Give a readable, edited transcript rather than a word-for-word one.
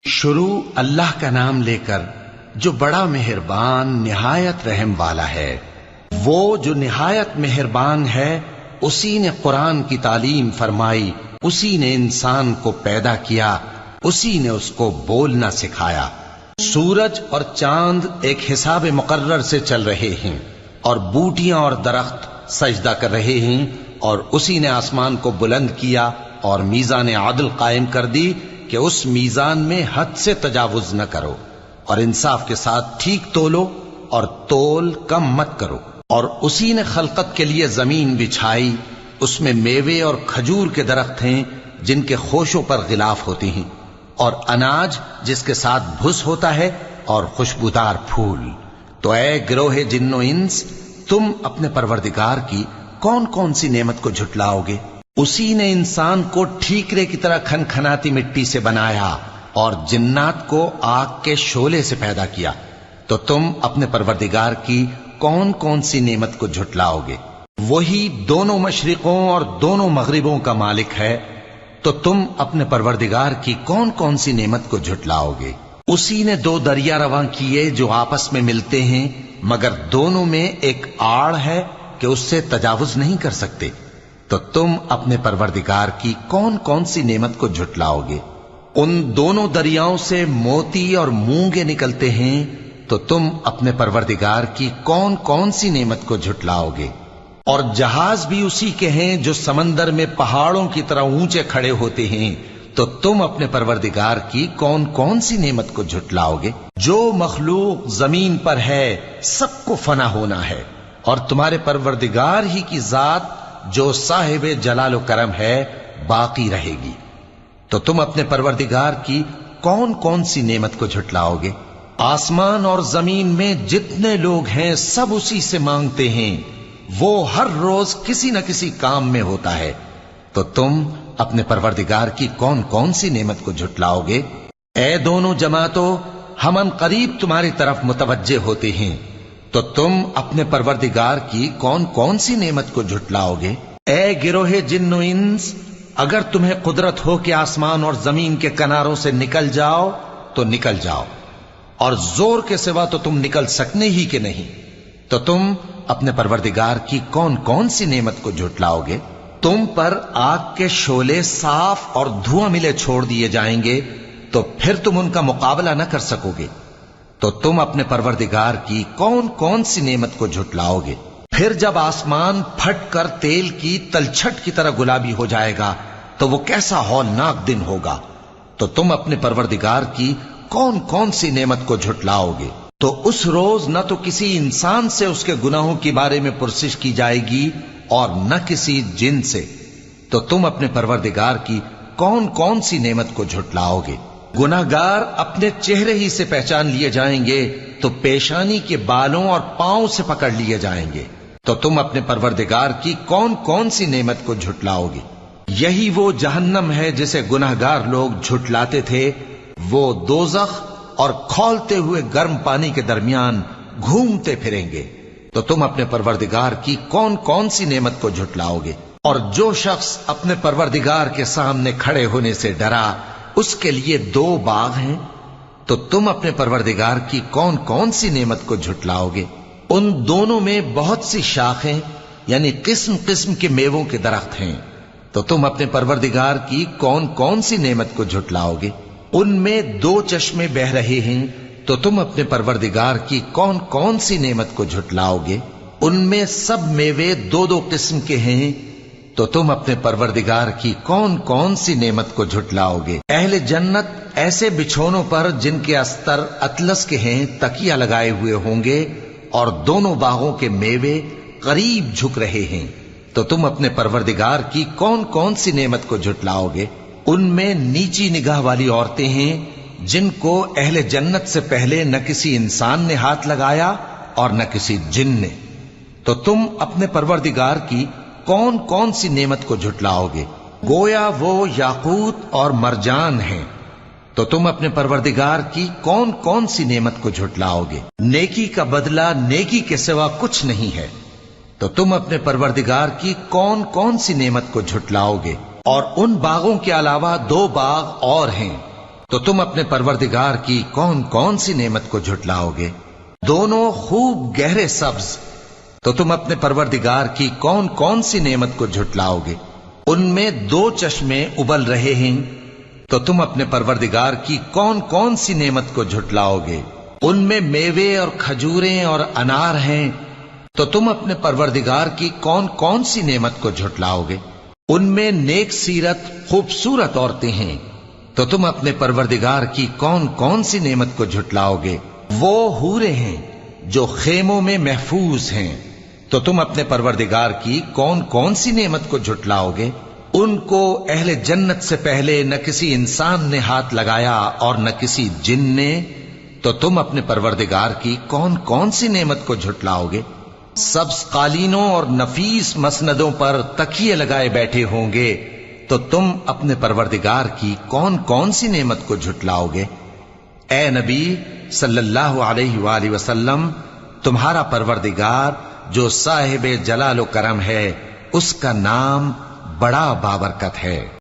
شروع اللہ کا نام لے کر جو بڑا مہربان نہایت رحم والا ہے۔ وہ جو نہایت مہربان ہے اسی نے قرآن کی تعلیم فرمائی، اسی نے انسان کو پیدا کیا، اسی نے اس کو بولنا سکھایا۔ سورج اور چاند ایک حساب مقرر سے چل رہے ہیں اور بوٹیاں اور درخت سجدہ کر رہے ہیں، اور اسی نے آسمان کو بلند کیا اور میزان عدل قائم کر دی کہ اس میزان میں حد سے تجاوز نہ کرو، اور انصاف کے ساتھ ٹھیک تولو اور تول کم مت کرو۔ اور اسی نے خلقت کے لیے زمین بچھائی، اس میں میوے اور کھجور کے درخت ہیں جن کے خوشوں پر غلاف ہوتے ہیں، اور اناج جس کے ساتھ بھس ہوتا ہے، اور خوشبودار پھول۔ تو اے گروہ جن و انس، تم اپنے پروردگار کی کون کون سی نعمت کو جھٹلاؤ گے؟ اسی نے انسان کو ٹھیکرے کی طرح کھنکھناتی مٹی سے بنایا اور جنات کو آگ کے شعلے سے پیدا کیا، تو تم اپنے پروردگار کی کون کون سی نعمت کو جھٹلاؤ گے؟ وہی دونوں مشرقوں اور دونوں مغربوں کا مالک ہے، تو تم اپنے پروردگار کی کون کون سی نعمت کو جھٹلاؤ گے؟ اسی نے دو دریا رواں کیے جو آپس میں ملتے ہیں، مگر دونوں میں ایک آڑ ہے کہ اس سے تجاوز نہیں کر سکتے، تو تم اپنے پروردگار کی کون کون سی نعمت کو جھٹلاؤ گے؟ ان دونوں دریاؤں سے موتی اور مونگے نکلتے ہیں، تو تم اپنے پروردگار کی کون کون سی نعمت کو جھٹلاؤ گے؟ اور جہاز بھی اسی کے ہیں جو سمندر میں پہاڑوں کی طرح اونچے کھڑے ہوتے ہیں، تو تم اپنے پروردگار کی کون کون سی نعمت کو جھٹلاؤ گے؟ جو مخلوق زمین پر ہے سب کو فنا ہونا ہے، اور تمہارے پروردگار ہی کی ذات جو صاحب جلال و کرم ہے باقی رہے گی۔ تو تم اپنے پروردگار کی کون کون سی نعمت کو جھٹلاؤ گے؟ آسمان اور زمین میں جتنے لوگ ہیں سب اسی سے مانگتے ہیں، وہ ہر روز کسی نہ کسی کام میں ہوتا ہے، تو تم اپنے پروردگار کی کون کون سی نعمت کو جھٹلاؤ گے؟ اے دونوں جماعتوں، ہم ان قریب تمہاری طرف متوجہ ہوتے ہیں، تو تم اپنے پروردگار کی کون کون سی نعمت کو جھٹلاؤ گے؟ اے گروہ جن و انس، اگر تمہیں قدرت ہو کہ آسمان اور زمین کے کناروں سے نکل جاؤ تو نکل جاؤ، اور زور کے سوا تو تم نکل سکنے ہی کہ نہیں، تو تم اپنے پروردگار کی کون کون سی نعمت کو جھٹلاؤ گے؟ تم پر آگ کے شعلے صاف اور دھواں ملے چھوڑ دیے جائیں گے، تو پھر تم ان کا مقابلہ نہ کر سکو گے، تو تم اپنے پروردگار کی کون کون سی نعمت کو جھٹلاؤ گے؟ پھر جب آسمان پھٹ کر تیل کی تلچھٹ کی طرح گلابی ہو جائے گا تو وہ کیسا ہولناک دن ہوگا، تو تم اپنے پروردگار کی کون کون سی نعمت کو جھٹلاؤ گے؟ تو اس روز نہ تو کسی انسان سے اس کے گناہوں کے بارے میں پرسش کی جائے گی اور نہ کسی جن سے، تو تم اپنے پروردگار کی کون کون سی نعمت کو جھٹلاؤ گے؟ گناہگار اپنے چہرے ہی سے پہچان لیے جائیں گے تو پیشانی کے بالوں اور پاؤں سے پکڑ لیے جائیں گے، تو تم اپنے پروردگار کی کون کون سی نعمت کو جھٹلاؤ گے؟ یہی وہ جہنم ہے جسے گناہگار لوگ جھٹلاتے تھے، وہ دوزخ اور کھولتے ہوئے گرم پانی کے درمیان گھومتے پھریں گے، تو تم اپنے پروردگار کی کون کون سی نعمت کو جھٹلاؤ گے؟ اور جو شخص اپنے پروردگار کے سامنے کھڑے ہونے سے ڈرا، اس کے لیے دو باغ ہیں، تو تم اپنے پروردگار کی کون کون سی نعمت کو جھٹلاؤ گے؟ ان دونوں میں بہت سی شاخیں یعنی قسم قسم کے میووں کے درخت ہیں، تو تم اپنے پروردگار کی کون کون سی نعمت کو جھٹلاؤ گے؟ ان میں دو چشمے بہ رہے ہیں، تو تم اپنے پروردگار کی کون کون سی نعمت کو جھٹلاؤ گے؟ ان میں سب میوے دو دو قسم کے ہیں، تو تم اپنے پروردگار کی کون کون سی نعمت کو جھٹلاؤ گے؟ اہل جنت ایسے بچھونوں پر جن کے استر اطلس کے ہیں تکیہ لگائے ہوئے ہوں گے، اور دونوں باغوں کے میوے قریب جھک رہے ہیں، تو تم اپنے پروردگار کی کون کون سی نعمت کو جھٹلاؤ گے؟ ان میں نیچی نگاہ والی عورتیں ہیں جن کو اہل جنت سے پہلے نہ کسی انسان نے ہاتھ لگایا اور نہ کسی جن نے، تو تم اپنے پروردگار کی کون کون سی نعمت کو جھٹلاؤ گے؟ گویا وہ یاقوت اور مرجان ہیں، تو تم اپنے پروردگار کی کون کون سی نعمت کو جھٹلاؤ گے؟ نیکی کا بدلہ نیکی کے سوا کچھ نہیں ہے، تو تم اپنے پروردگار کی کون کون سی نعمت کو جھٹلاؤ گے؟ اور ان باغوں کے علاوہ دو باغ اور ہیں تو تم اپنے پروردگار کی کون کون سی نعمت کو جھٹلاؤ گے؟ دونوں خوب گہرے سبز، تو تم اپنے پروردگار کی کون کون سی نعمت کو جھٹلاؤ گے؟ ان میں 2 چشمے ابل رہے ہیں، تو تم اپنے پروردگار کی کون کون سی نعمت کو جھٹلاؤ گے؟ ان میں میوے اور کھجوریں اور انار ہیں، تو تم اپنے پروردگار کی کون کون سی نعمت کو جھٹلاؤ گے؟ ان میں نیک سیرت خوبصورت عورتیں ہیں، تو تم اپنے پروردگار کی کون کون سی نعمت کو جھٹلاؤ گے؟ وہ حوریں ہیں جو خیموں میں محفوظ ہیں، تو تم اپنے پروردگار کی کون کون سی نعمت کو جھٹلاؤ گے؟ ان کو اہل جنت سے پہلے نہ کسی انسان نے ہاتھ لگایا اور نہ کسی جن نے، تو تم اپنے پروردگار کی کون کون سی نعمت کو جھٹلاؤ گے؟ سبز قالینوں اور نفیس مسندوں پر تکیے لگائے بیٹھے ہوں گے، تو تم اپنے پروردگار کی کون کون سی نعمت کو جھٹلاؤ گے؟ اے نبی صلی اللہ علیہ وآلہ وسلم، تمہارا پروردگار جو صاحب جلال و کرم ہے، اس کا نام بڑا بابرکت ہے۔